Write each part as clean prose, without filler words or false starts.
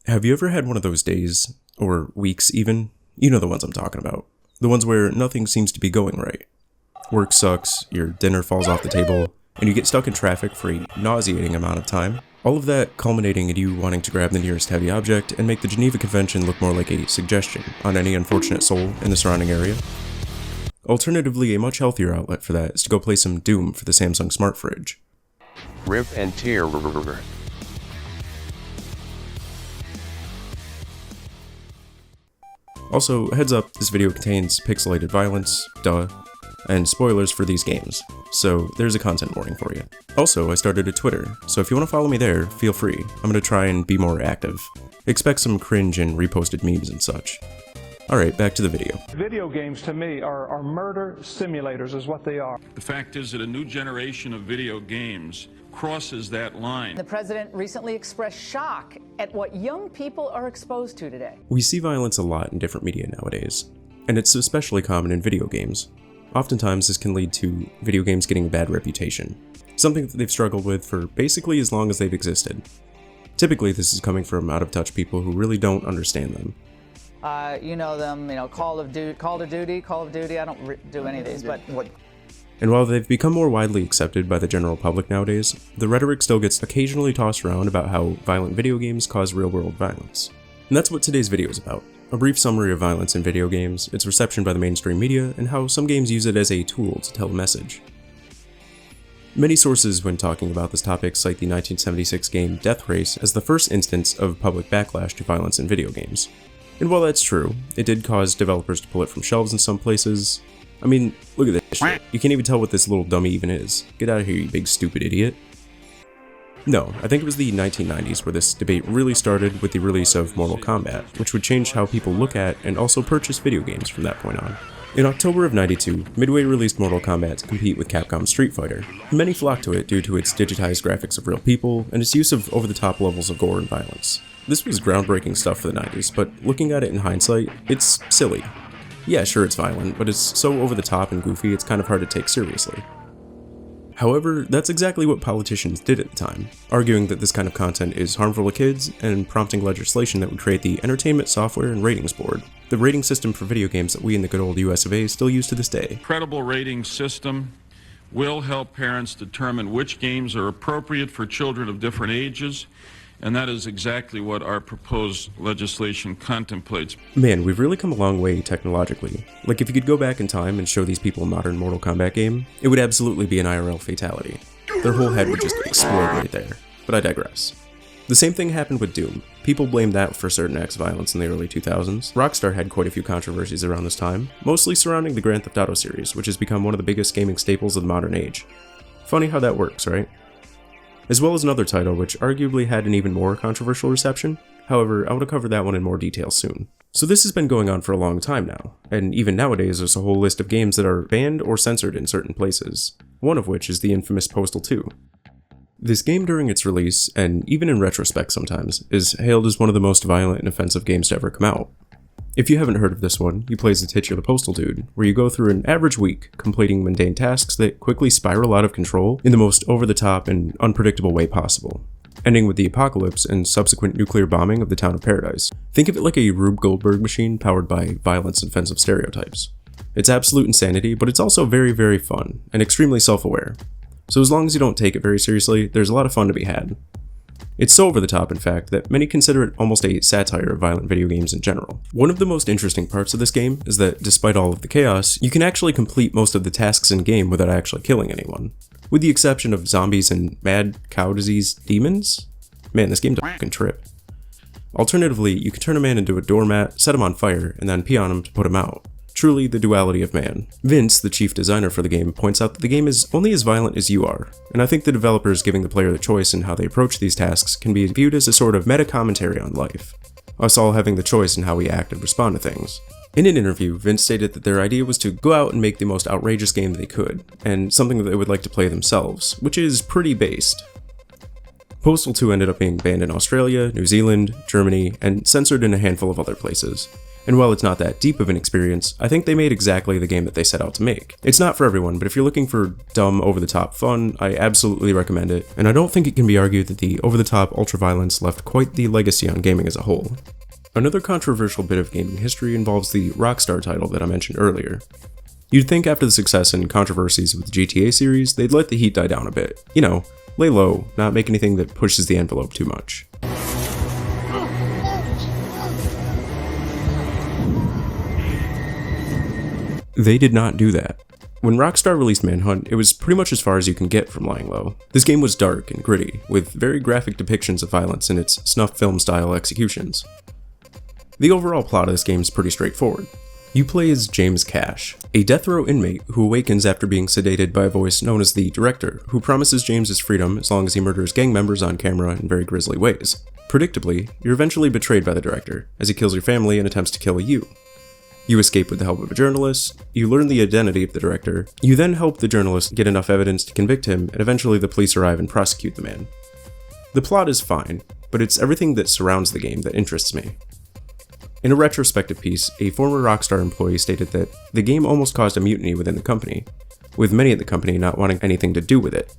Have you ever had one of those days, or weeks even? You know the ones I'm talking about. The ones where nothing seems to be going right. Work sucks, your dinner falls off the table, and you get stuck in traffic for a nauseating amount of time. All of that culminating in you wanting to grab the nearest heavy object and make the Geneva Convention look more like a suggestion on any unfortunate soul in the surrounding area. Alternatively, a much healthier outlet for that is to go play some Doom for the Samsung Smart Fridge. Rip and tear. Also, heads up, this video contains pixelated violence, and spoilers for these games, so there's a content warning for you. Also, I started a Twitter, so if you want to follow me there, feel free. I'm gonna try and be more active. Expect some cringe and reposted memes and such. Alright, back to the video. Video games, to me, are murder simulators, is what they are. The fact is that a new generation of video games crosses that line. The president recently expressed shock at what young people are exposed to today. We see violence a lot in different media nowadays, and it's especially common in video games. Oftentimes, this can lead to video games getting a bad reputation, something that they've struggled with for basically as long as they've existed. Typically, this is coming from out-of-touch people who really don't understand them. You know them, Call of Duty, I don't do any of these, but what? And while they've become more widely accepted by the general public nowadays, the rhetoric still gets occasionally tossed around about how violent video games cause real-world violence. And that's what today's video is about. A brief summary of violence in video games, its reception by the mainstream media, and how some games use it as a tool to tell a message. Many sources when talking about this topic cite the 1976 game Death Race as the first instance of public backlash to violence in video games. And while that's true, it did cause developers to pull it from shelves in some places. I mean, look at this shit. You can't even tell what this little dummy even is. Get out of here, you big stupid idiot. No, I think it was the 1990s where this debate really started with the release of Mortal Kombat, which would change how people look at and also purchase video games from that point on. In October of '92, Midway released Mortal Kombat to compete with Capcom's Street Fighter. Many flocked to it due to its digitized graphics of real people and its use of over-the-top levels of gore and violence. This was groundbreaking stuff for the 90s, but looking at it in hindsight, it's silly. Yeah, sure it's violent, but it's so over-the-top and goofy it's kind of hard to take seriously. However, that's exactly what politicians did at the time, arguing that this kind of content is harmful to kids and prompting legislation that would create the Entertainment Software and Ratings Board, the rating system for video games that we in the good old US of A still use to this day. Credible rating system will help parents determine which games are appropriate for children of different ages, and that is exactly what our proposed legislation contemplates. Man, we've really come a long way technologically. Like, if you could go back in time and show these people a modern Mortal Kombat game, it would absolutely be an IRL fatality. Their whole head would just explode right there. But I digress. The same thing happened with Doom. People blamed that for certain acts of violence in the early 2000s. Rockstar had quite a few controversies around this time, mostly surrounding the Grand Theft Auto series, which has become one of the biggest gaming staples of the modern age. Funny how that works, right? As well as another title which arguably had an even more controversial reception. However, I want to cover that one in more detail soon. So this has been going on for a long time now, and even nowadays there's a whole list of games that are banned or censored in certain places, one of which is the infamous Postal 2. This game during its release, and even in retrospect sometimes, is hailed as one of the most violent and offensive games to ever come out. If you haven't heard of this one, you play as the titular Postal Dude, where you go through an average week completing mundane tasks that quickly spiral out of control in the most over-the-top and unpredictable way possible, ending with the apocalypse and subsequent nuclear bombing of the town of Paradise. Think of it like a Rube Goldberg machine powered by violence and offensive stereotypes. It's absolute insanity, but it's also very, very fun, and extremely self-aware. So as long as you don't take it very seriously, there's a lot of fun to be had. It's so over the top, in fact, that many consider it almost a satire of violent video games in general. One of the most interesting parts of this game is that, despite all of the chaos, you can actually complete most of the tasks in-game without actually killing anyone. With the exception of zombies and mad cow disease demons? Man, this game does fucking trip. Alternatively, you can turn a man into a doormat, set him on fire, and then pee on him to put him out. Truly the duality of man. Vince, the chief designer for the game, points out that the game is only as violent as you are, and I think the developers giving the player the choice in how they approach these tasks can be viewed as a sort of meta-commentary on life, us all having the choice in how we act and respond to things. In an interview, Vince stated that their idea was to go out and make the most outrageous game they could, and something that they would like to play themselves, which is pretty based. Postal 2 ended up being banned in Australia, New Zealand, Germany, and censored in a handful of other places. And while it's not that deep of an experience, I think they made exactly the game that they set out to make. It's not for everyone, but if you're looking for dumb, over-the-top fun, I absolutely recommend it, and I don't think it can be argued that the over-the-top ultra-violence left quite the legacy on gaming as a whole. Another controversial bit of gaming history involves the Rockstar title that I mentioned earlier. You'd think after the success and controversies with the GTA series, they'd let the heat die down a bit. You know, lay low, not make anything that pushes the envelope too much. They did not do that. When Rockstar released Manhunt, it was pretty much as far as you can get from lying low. This game was dark and gritty, with very graphic depictions of violence in its snuff film style executions. The overall plot of this game is pretty straightforward. You play as James Cash, a death row inmate who awakens after being sedated by a voice known as the Director, who promises James his freedom as long as he murders gang members on camera in very grisly ways. Predictably, you're eventually betrayed by the Director, as he kills your family and attempts to kill you. You escape with the help of a journalist, you learn the identity of the Director, you then help the journalist get enough evidence to convict him, and eventually the police arrive and prosecute the man. The plot is fine, but it's everything that surrounds the game that interests me. In a retrospective piece, a former Rockstar employee stated that the game almost caused a mutiny within the company, with many at the company not wanting anything to do with it,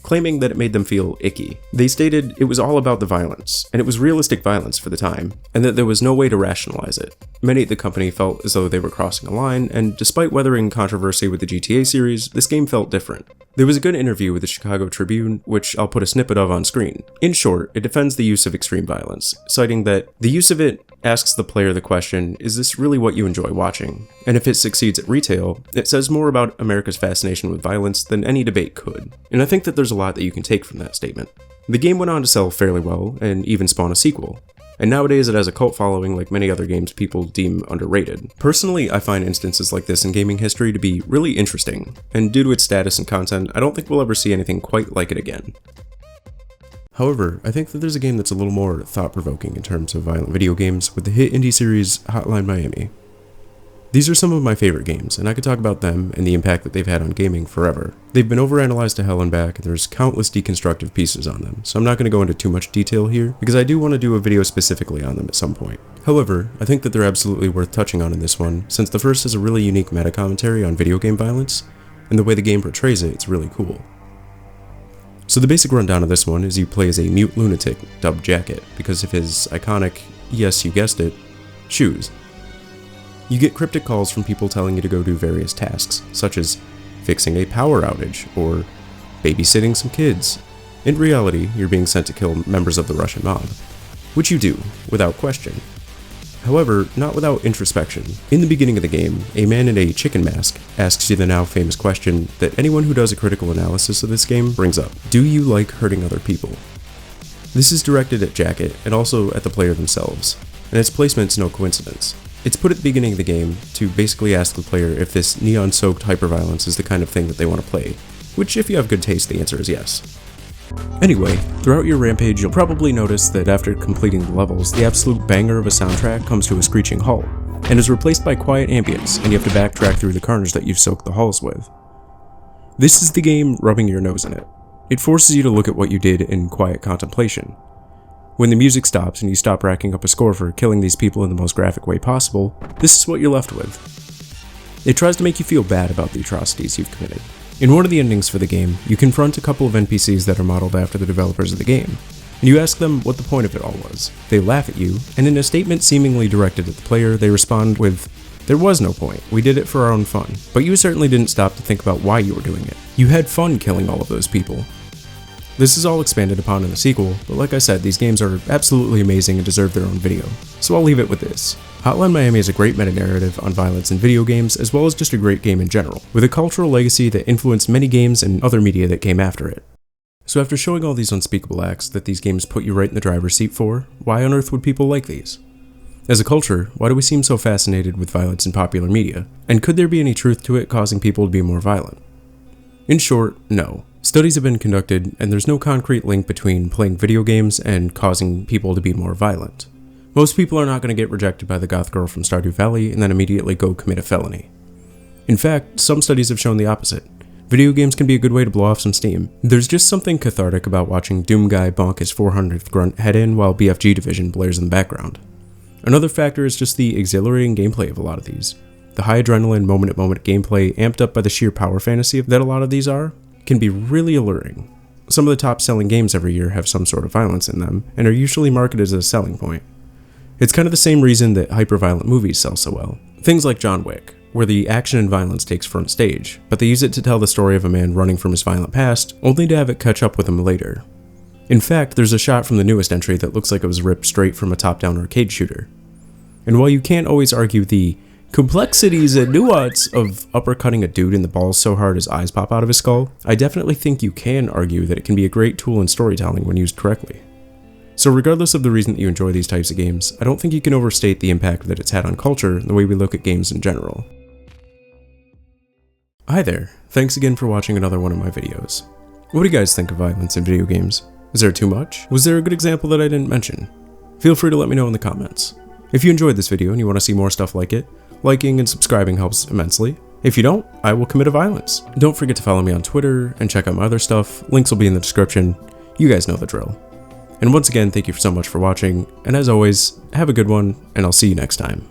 claiming that it made them feel icky. They stated it was all about the violence, and it was realistic violence for the time, and that there was no way to rationalize it. Many at the company felt as though they were crossing a line, and despite weathering controversy with the GTA series, this game felt different. There was a good interview with the Chicago Tribune, which I'll put a snippet of on screen. In short, it defends the use of extreme violence, citing that the use of it asks the player the question, is this really what you enjoy watching? And if it succeeds at retail, it says more about America's fascination with violence than any debate could. And I think that there's a lot that you can take from that statement. The game went on to sell fairly well, and even spawn a sequel. And nowadays it has a cult following like many other games people deem underrated. Personally, I find instances like this in gaming history to be really interesting, and due to its status and content, I don't think we'll ever see anything quite like it again. However, I think that there's a game that's a little more thought-provoking in terms of violent video games with the hit indie series Hotline Miami. These are some of my favorite games, and I could talk about them and the impact that they've had on gaming forever. They've been overanalyzed to hell and back, and there's countless deconstructive pieces on them, so I'm not going to go into too much detail here, because I do want to do a video specifically on them at some point. However, I think that they're absolutely worth touching on in this one, since the first has a really unique meta-commentary on video game violence, and the way the game portrays it's really cool. So the basic rundown of this one is you play as a mute lunatic dubbed Jacket because of his iconic, yes you guessed it, shoes. You get cryptic calls from people telling you to go do various tasks, such as fixing a power outage or babysitting some kids. In reality, you're being sent to kill members of the Russian mob, which you do, without question. However, not without introspection. In the beginning of the game, a man in a chicken mask asks you the now famous question that anyone who does a critical analysis of this game brings up. Do you like hurting other people? This is directed at Jacket and also at the player themselves, and its placement's no coincidence. It's put at the beginning of the game to basically ask the player if this neon-soaked hyperviolence is the kind of thing that they want to play, which if you have good taste, the answer is yes. Anyway, throughout your rampage, you'll probably notice that after completing the levels, the absolute banger of a soundtrack comes to a screeching halt, and is replaced by quiet ambience, and you have to backtrack through the carnage that you've soaked the halls with. This is the game rubbing your nose in it. It forces you to look at what you did in quiet contemplation. When the music stops and you stop racking up a score for killing these people in the most graphic way possible, this is what you're left with. It tries to make you feel bad about the atrocities you've committed. In one of the endings for the game, you confront a couple of NPCs that are modeled after the developers of the game, and you ask them what the point of it all was. They laugh at you, and in a statement seemingly directed at the player, they respond with, "There was no point, we did it for our own fun." But you certainly didn't stop to think about why you were doing it. You had fun killing all of those people. This is all expanded upon in the sequel, but like I said, these games are absolutely amazing and deserve their own video, so I'll leave it with this. Hotline Miami is a great meta-narrative on violence in video games, as well as just a great game in general, with a cultural legacy that influenced many games and other media that came after it. So after showing all these unspeakable acts that these games put you right in the driver's seat for, why on earth would people like these? As a culture, why do we seem so fascinated with violence in popular media? And could there be any truth to it causing people to be more violent? In short, no. Studies have been conducted, and there's no concrete link between playing video games and causing people to be more violent. Most people are not going to get rejected by the goth girl from Stardew Valley and then immediately go commit a felony. In fact, some studies have shown the opposite. Video games can be a good way to blow off some steam. There's just something cathartic about watching Doom Guy bonk his 400th grunt head in while BFG Division blares in the background. Another factor is just the exhilarating gameplay of a lot of these. The high adrenaline, moment-at-moment gameplay, amped up by the sheer power fantasy that a lot of these are, can be really alluring. Some of the top-selling games every year have some sort of violence in them, and are usually marketed as a selling point. It's kind of the same reason that hyper-violent movies sell so well. Things like John Wick, where the action and violence takes front stage, but they use it to tell the story of a man running from his violent past, only to have it catch up with him later. In fact, there's a shot from the newest entry that looks like it was ripped straight from a top-down arcade shooter. And while you can't always argue the complexities and nuance of uppercutting a dude in the balls so hard his eyes pop out of his skull, I definitely think you can argue that it can be a great tool in storytelling when used correctly. So regardless of the reason that you enjoy these types of games, I don't think you can overstate the impact that it's had on culture and the way we look at games in general. Hi there, thanks again for watching another one of my videos. What do you guys think of violence in video games? Is there too much? Was there a good example that I didn't mention? Feel free to let me know in the comments. If you enjoyed this video and you want to see more stuff like it, liking and subscribing helps immensely. If you don't, I will commit a violence. Don't forget to follow me on Twitter and check out my other stuff. Links will be in the description. You guys know the drill. And once again, thank you so much for watching, and as always, have a good one, and I'll see you next time.